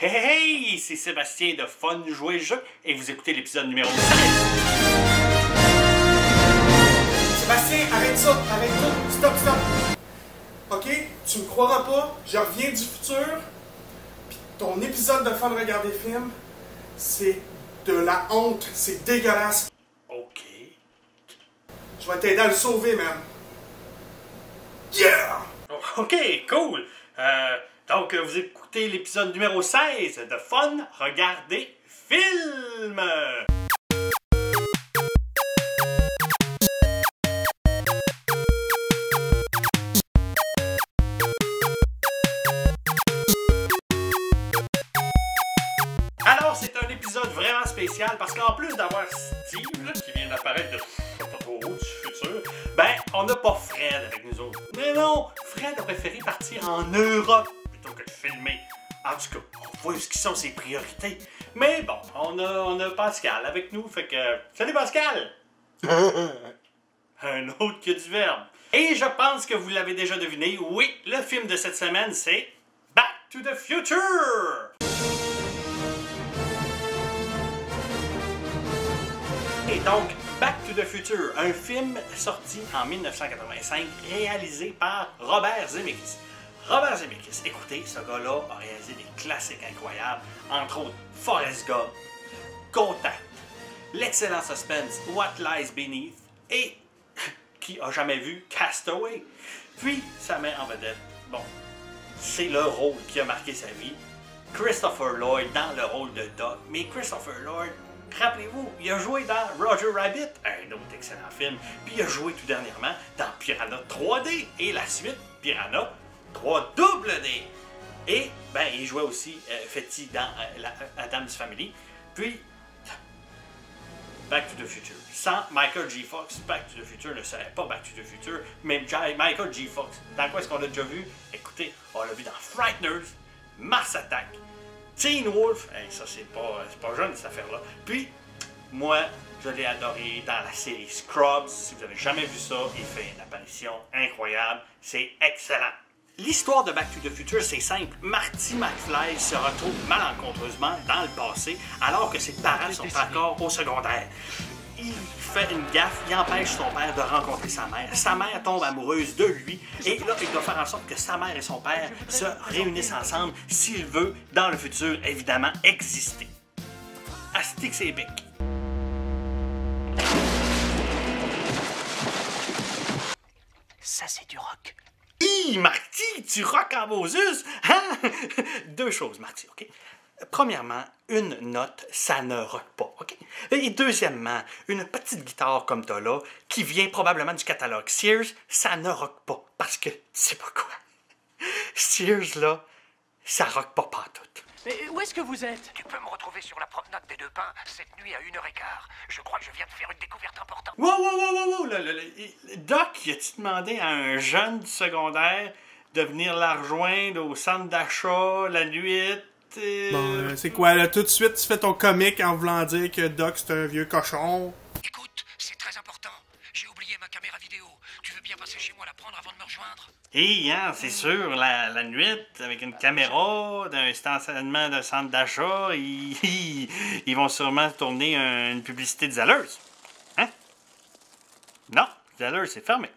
Hey, hey, hey! C'est Sébastien de Fun Jouer Jeu et vous écoutez l'épisode numéro 16. Sébastien, arrête ça, arrête tout, stop, stop. Ok, tu me croiras pas, je reviens du futur, pis ton épisode de Fun Regarder Film, c'est de la honte, c'est dégueulasse. Ok. Je vais t'aider à le sauver, man. Yeah! Ok, cool. Donc, vous écoutez l'épisode numéro 16 de Fun Regarder Film. Alors, c'est un épisode vraiment spécial parce qu'en plus d'avoir Steve là, qui vient d'apparaître de pas trop haut du futur, ben, on n'a pas Fred avec nous autres. Mais non, Fred a préféré partir en Europe plutôt que de filmer. En tout cas, on voit ce qui sont ses priorités. Mais bon, on a Pascal avec nous, fait que... Salut Pascal! Un autre que du verbe. Et je pense que vous l'avez déjà deviné, oui, le film de cette semaine, c'est Back to the Future! Et donc, Back to the Future, un film sorti en 1985, réalisé par Robert Zemeckis. Robert Zemeckis, écoutez, ce gars-là a réalisé des classiques incroyables, entre autres Forrest Gump, Contact, l'excellent suspense What Lies Beneath et, qui a jamais vu, Castaway. Puis, ça met en vedette, bon, c'est le rôle qui a marqué sa vie, Christopher Lloyd dans le rôle de Doc, mais Christopher Lloyd, rappelez-vous, il a joué dans Roger Rabbit, un autre excellent film, puis il a joué tout dernièrement dans Piranha 3D et la suite Piranha 3D. Et ben, il jouait aussi Fetty dans Addams Family. Puis, Back to the Future. Sans Michael J. Fox, Back to the Future ne serait pas Back to the Future, mais Michael J. Fox. Dans quoi est-ce qu'on l'a déjà vu? Écoutez, on l'a vu dans Frighteners, Mars Attack, Teen Wolf, hey, ça c'est pas jeune cette affaire-là. Puis, moi, je l'ai adoré dans la série Scrubs. Si vous n'avez jamais vu ça, il fait une apparition incroyable. C'est excellent. L'histoire de Back to the Future, c'est simple. Marty McFly se retrouve malencontreusement dans le passé alors que ses parents sont encore au secondaire. Il fait une gaffe, il empêche son père de rencontrer sa mère. Sa mère tombe amoureuse de lui et là, il doit faire en sorte que sa mère et son père se réunissent ensemble s'il veut, dans le futur, évidemment, exister. Astic, c'est épique. Ça, c'est du rock. Hi, Marty, tu rock en Moses! Hein? Deux choses, Marty, OK? Premièrement, une note, ça ne rock pas, OK? Et deuxièmement, une petite guitare comme t'as là, qui vient probablement du catalogue Sears, ça ne rock pas. Parce que, tu sais pas quoi? Sears, là, ça rock pas pantoute. Mais où est-ce que vous êtes? Tu peux me retrouver sur la promenade des Deux Pins cette nuit à 1h15. Je crois que je viens de faire une découverte importante. Wow! Doc, as-tu demandé à un jeune du secondaire de venir la rejoindre au centre d'achat la nuit? Bon, c'est quoi, là, tout de suite, tu fais ton comique en voulant dire que Doc, c'est un vieux cochon? Écoute, c'est très important. J'ai oublié ma caméra vidéo. Tu veux bien passer chez moi la prendre avant de me rejoindre? Hé, hein, c'est sûr, la nuit, avec une caméra, d'un stationnement de centre d'achat, ils vont sûrement tourner une publicité de Zellers. Hein? Non, Zellers, c'est fermé.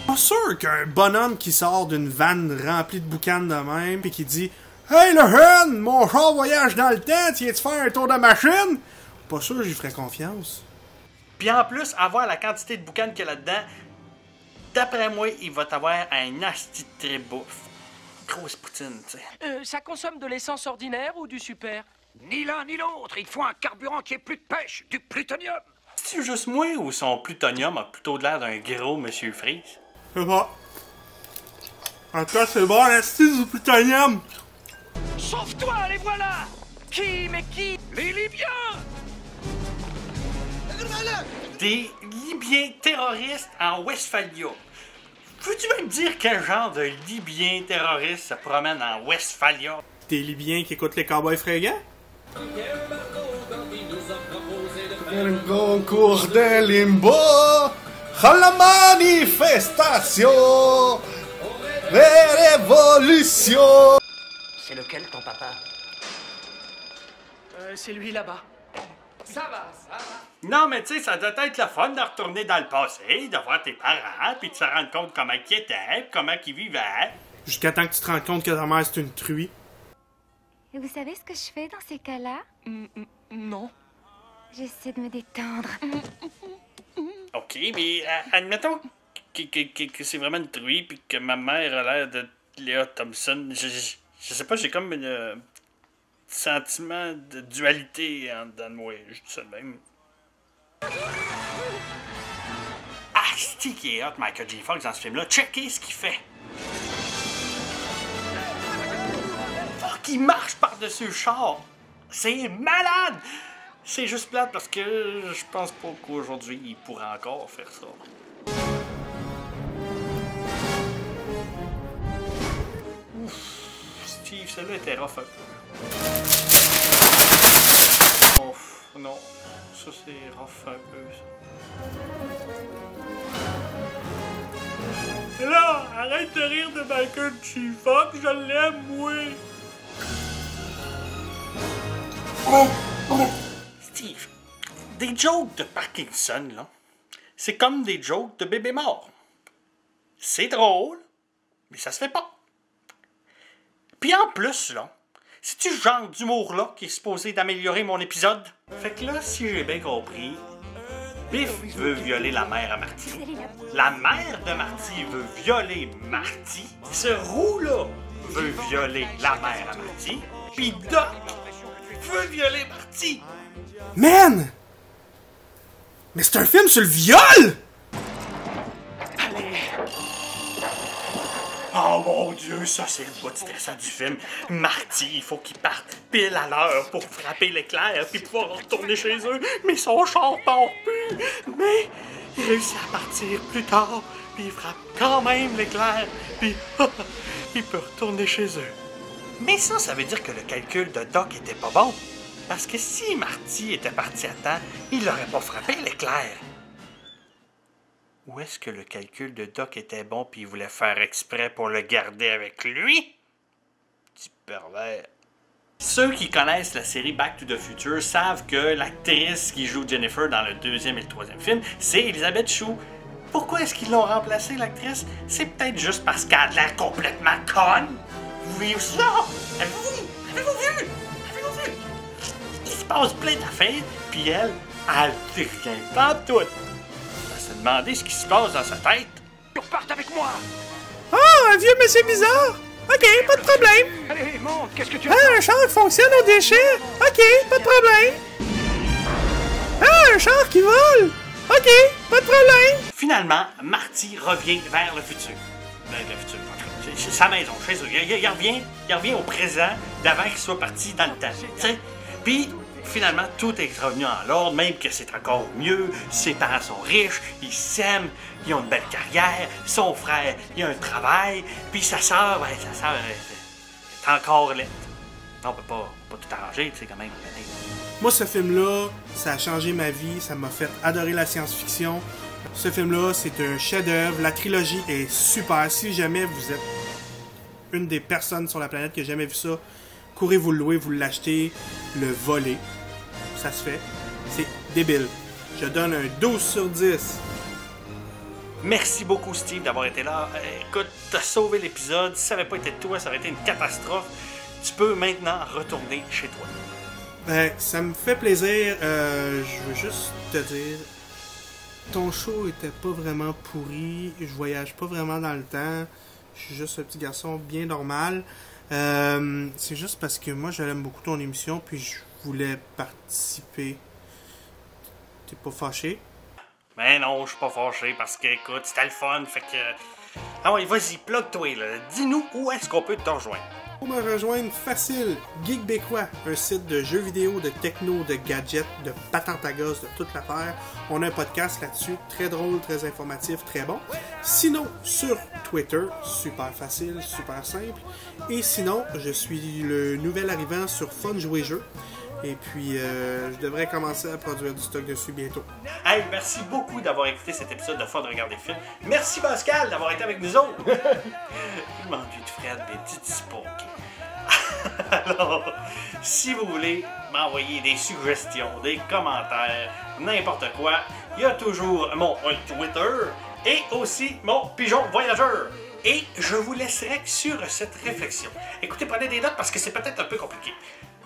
Pas sûr qu'un bonhomme qui sort d'une vanne remplie de boucanes de même pis qui dit « Hey le jeune, mon char voyage dans le temps, tu viens-tu faire un tour de machine? » Pas sûr que j'y ferais confiance. Puis en plus, avoir la quantité de boucanes qu'il y a là-dedans, d'après moi, il va t'avoir un asti de très bouffe. Grosse poutine, tu sais. Ça consomme de l'essence ordinaire ou du super? Ni l'un ni l'autre. Il te faut un carburant qui ait plus de pêche, du plutonium. C'est-tu juste moi ou son plutonium a plutôt l'air d'un gros Monsieur Freeze? C'est bon. En tout cas, c'est bon, l'asti du plutonium. Sauve-toi, les voilà! Qui? Mais qui? Les Libyens! Des Libyens terroristes en Westphalia. Peux-tu me dire quel genre de Libyens terroristes se promènent en Westphalia? Des Libyens qui écoutent les cowboys fringants? Un concours de limbo, à la manifestation vers l'évolution. C'est lequel, ton papa? C'est lui là-bas. Ça va. Non, mais tu sais, ça doit être le fun de retourner dans le passé, de voir tes parents, puis de se rendre compte comment ils étaient, comment ils vivaient. Jusqu'à temps que tu te rendes compte que ta mère, c'est une truie. Et vous savez ce que je fais dans ces cas-là? Non. J'essaie de me détendre. OK, mais admettons que c'est vraiment une truie, puis que ma mère a l'air de Léa Thompson. Je sais pas, j'ai comme un sentiment de dualité en dedans de moi. Je dis ça de même. Ah, c'est qui est hot, Michael J. Fox, dans ce film-là. Checkez ce qu'il fait. Fuck, il marche par-dessus le char. C'est malade. C'est juste plate parce que je pense pas qu'aujourd'hui, il pourrait encore faire ça. Ouf, Steve, celle-là était rough un peu. Ouf, non. Ça, c'est rough un peu, ça. Et là, arrête de rire de Michael J. Fox, je l'aime, oui. Steve, des jokes de Parkinson, là, c'est comme des jokes de bébé mort. C'est drôle, mais ça se fait pas. Puis en plus, là, c'est-tu ce genre d'humour-là qui est supposé d'améliorer mon épisode? Fait que là, si j'ai bien compris, Biff veut violer la mère à Marty. La mère de Marty veut violer Marty. Ce roux-là veut violer la mère à Marty. Puis Doc veut violer Marty. Man! Mais c'est un film sur le viol! Oh mon Dieu, ça c'est le bout stressant du film. Marty, il faut qu'il parte pile à l'heure pour frapper l'éclair puis pouvoir retourner chez eux. Mais son char part plus. Mais il réussit à partir plus tard puis il frappe quand même l'éclair puis il peut retourner chez eux. Mais ça veut dire que le calcul de Doc était pas bon. Parce que si Marty était parti à temps, il n'aurait pas frappé l'éclair. Ou est-ce que le calcul de Doc était bon puis il voulait faire exprès pour le garder avec lui? Petit pervers. Ceux qui connaissent la série Back to the Future savent que l'actrice qui joue Jennifer dans le 2e et le 3e film, c'est Elizabeth Shue. Pourquoi est-ce qu'ils l'ont remplacée, l'actrice? C'est peut-être juste parce qu'elle a l'air complètement conne. Vous voyez ça? Avez-vous vu? Il se passe plein d'affaires, puis elle dit rien. Pas tout. Se demander ce qui se passe dans sa tête. Tu repartes avec moi. Oh, un vieux monsieur bizarre! Ok, pas de problème! Allez, monte, qu'est-ce que tu as? Ah, un char qui fonctionne aux déchets! Ok, pas de problème! Ah, un char qui vole! Ok, pas de problème! Finalement, Marty revient vers le futur. Le futur, c'est sa maison, chez eux. Il revient au présent d'avant qu'il soit parti dans le temps. T'sais? Puis, finalement, tout est revenu en l'ordre, même que c'est encore mieux. Ses parents sont riches, ils s'aiment, ils ont une belle carrière. Son frère, il a un travail. Puis sa sœur, est encore là. On peut pas tout arranger, tu sais, quand même. Moi, ce film-là, ça a changé ma vie, ça m'a fait adorer la science-fiction. Ce film-là, c'est un chef-d'œuvre. La trilogie est super. Si jamais vous êtes une des personnes sur la planète qui n'a jamais vu ça, courez vous le louer, vous l'achetez, le voler. Ça se fait. C'est débile. Je donne un 12 sur 10. Merci beaucoup, Steve, d'avoir été là. Écoute, t'as sauvé l'épisode. Si ça n'avait pas été toi, ça aurait été une catastrophe. Tu peux maintenant retourner chez toi. Ben, ça me fait plaisir. Je veux juste te dire, ton show était pas vraiment pourri. Je voyage pas vraiment dans le temps. Je suis juste un petit garçon bien normal. C'est juste parce que moi, j'aime beaucoup ton émission, puis je voulais participer. T'es pas fâché? Ben non, je suis pas fâché parce que, écoute, c'était le fun, fait que... Ah ouais, vas-y, plug-toi, là. Dis-nous où est-ce qu'on peut te rejoindre. Pour me rejoindre, facile, Geekbécois, un site de jeux vidéo, de techno, de gadgets, de patente à gosse, de toute l'affaire. On a un podcast là-dessus, très drôle, très informatif, très bon. Sinon, sur Twitter, super facile, super simple. Et sinon, je suis le nouvel arrivant sur Fun Jouer Jeux. Et puis, je devrais commencer à produire du stock dessus bientôt. Hey, merci beaucoup d'avoir écouté cet épisode de Fun de regarder film. Merci Pascal d'avoir été avec nous autres. Je m'ennuie de Fred, mais dis pas, ok? Alors, si vous voulez m'envoyer des suggestions, des commentaires, n'importe quoi, il y a toujours mon Twitter et aussi mon pigeon voyageur. Et je vous laisserai sur cette réflexion. Écoutez, prenez des notes parce que c'est peut-être un peu compliqué.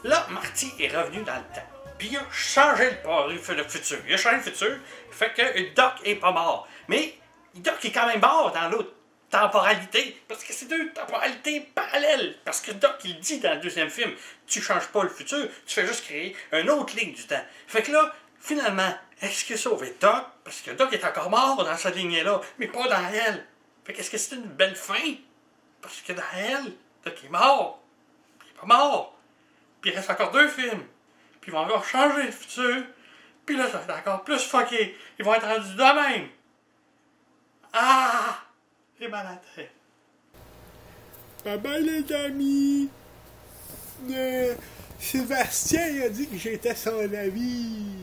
Là, Marty est revenu dans le temps. Puis il a changé le futur. Il a changé le futur, fait que Doc est pas mort. Mais Doc est quand même mort dans l'autre temporalité, parce que c'est deux temporalités parallèles. Parce que Doc, il dit dans le deuxième film, tu changes pas le futur, tu fais juste créer une autre ligne du temps. Fait que là, finalement, est-ce que sauver Doc? Parce que Doc est encore mort dans cette lignée-là, mais pas dans elle. Fait qu'est-ce que c'est une belle fin? Parce que dans elle, Doc est mort. Puis il est pas mort. Puis il reste encore 2 films. Puis ils vont encore changer le futur. Puis là, ça va être encore plus fucké. Ils vont être rendus de même. Ah! J'ai mal à la tête. Bye bye les amis! Sébastien a dit que j'étais son ami.